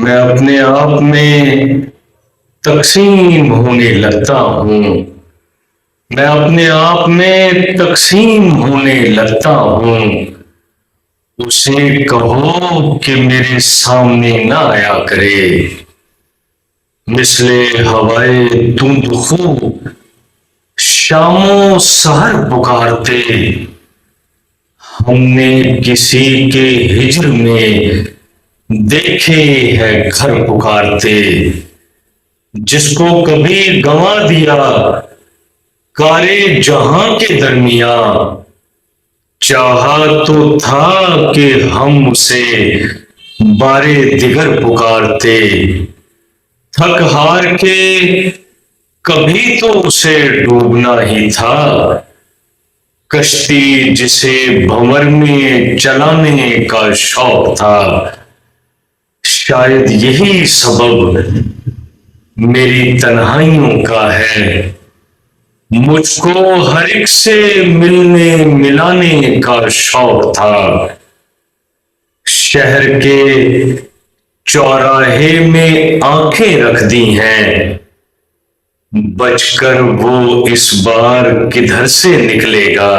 میں اپنے آپ میں تقسیم ہونے لگتا ہوں میں اپنے آپ میں تقسیم ہونے لگتا ہوں اسے کہو کہ میرے سامنے نہ آیا کرے مثل ہوائے تند خو شام و سحر پکارتے ہم نے کسی کے ہجر میں دیکھے ہے گھر پکارتے جس کو کبھی گنوا دیا کارے جہاں کے درمیان چاہا تو تھا کہ ہم اسے بارے دیگر پکارتے تھک ہار کے کبھی تو اسے ڈوبنا ہی تھا کشتی جسے بھنور میں چلانے کا شوق تھا شاید یہی سبب میری تنہائیوں کا ہے مجھ کو ہر ایک سے ملنے ملانے کا شوق تھا شہر کے چوراہے میں آنکھیں رکھ دی ہیں بچ کر وہ اس بار کدھر سے نکلے گا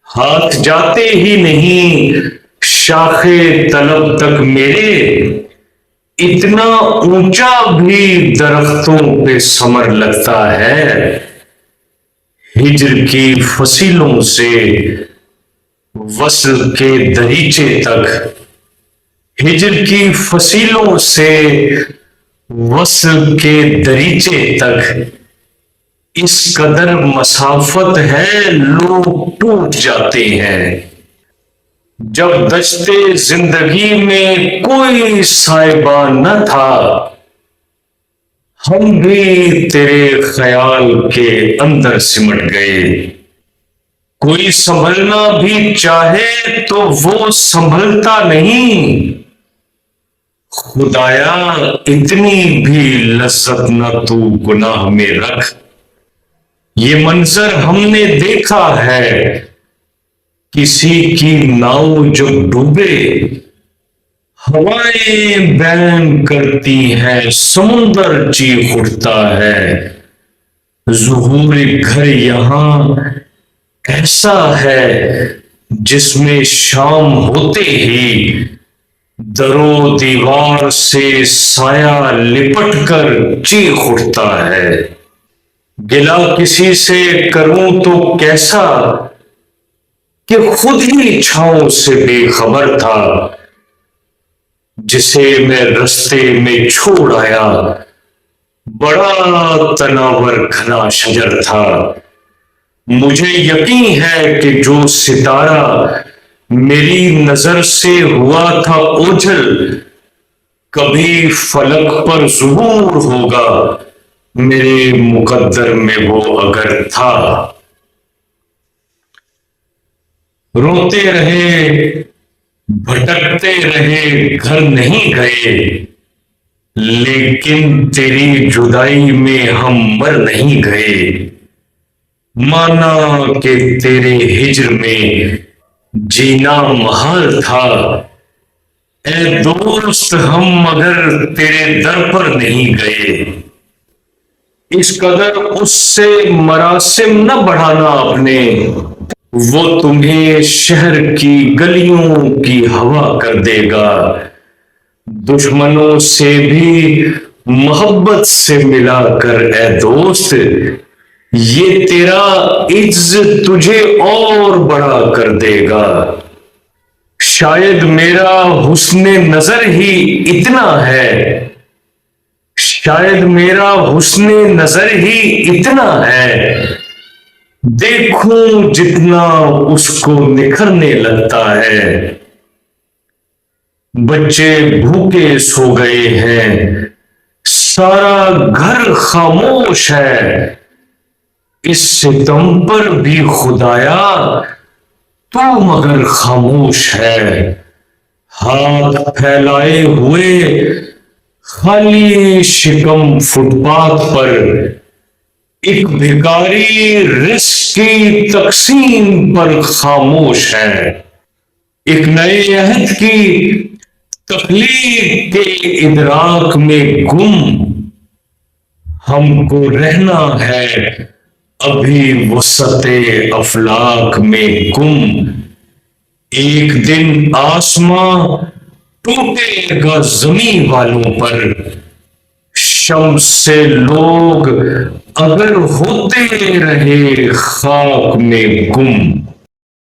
ہاتھ جاتے ہی نہیں شاخ طلب تک میرے اتنا اونچا بھی درختوں پہ ثمر لگتا ہے ہجر کی فصیلوں سے وصل کے دریچے تک ہجر کی فصیلوں سے وصل کے دریچے تک اس قدر مسافت ہے لوگ ٹوٹ جاتے ہیں جب دشتے زندگی میں کوئی سائبان نہ تھا ہم بھی تیرے خیال کے اندر سمٹ گئے کوئی سنبھلنا بھی چاہے تو وہ سنبھلتا نہیں خدایا اتنی بھی لذت نہ تو گناہ میں رکھ یہ منظر ہم نے دیکھا ہے کسی کی ناؤ جب ڈوبے ہوائیں بیان کرتی ہیں سمندر چیخ اٹھتا ہے ظہور گھر یہاں ایسا ہے جس میں شام ہوتے ہی درو دیوار سے سایہ لپٹ کر چیخ اٹھتا ہے گلا کسی سے کروں تو کیسا کہ خود ہی چھاؤں سے بے خبر تھا جسے میں رستے میں چھوڑ آیا بڑا تناور گھنا شجر تھا مجھے یقین ہے کہ جو ستارہ میری نظر سے ہوا تھا اوجھل کبھی فلک پر ظہور ہوگا میرے مقدر میں وہ اگر تھا روتے رہے بھٹکتے رہے گھر نہیں گئے لیکن تیری جدائی میں ہم مر نہیں گئے مانا کہ تیرے ہجر میں جینا محال تھا اے دوست ہم مگر تیرے در پر نہیں گئے اس قدر اس سے مراسم نہ بڑھانا اپنے وہ تمہیں شہر کی گلیوں کی ہوا کر دے گا دشمنوں سے بھی محبت سے ملا کر اے دوست یہ تیرا عز تجھے اور بڑا کر دے گا شاید میرا حسن نظر ہی اتنا ہے شاید میرا حسن نظر ہی اتنا ہے دیکھوں جتنا اس کو نکھرنے لگتا ہے بچے بھوکے سو گئے ہیں سارا گھر خاموش ہے اس ستم پر بھی خدایا تو مگر خاموش ہے ہاتھ پھیلائے ہوئے خالی شکم فٹ پاتھ پر ایک بھکاری رزق کی تقسیم پر خاموش ہے ایک نئے عہد کی تخلیق کے ادراک میں گم ہم کو رہنا ہے ابھی وسط افلاک میں گم. ایک دن آسماں ٹوٹے گا زمین والوں پر، شمس سے لوگ اگر ہوتے رہے خاک میں گم.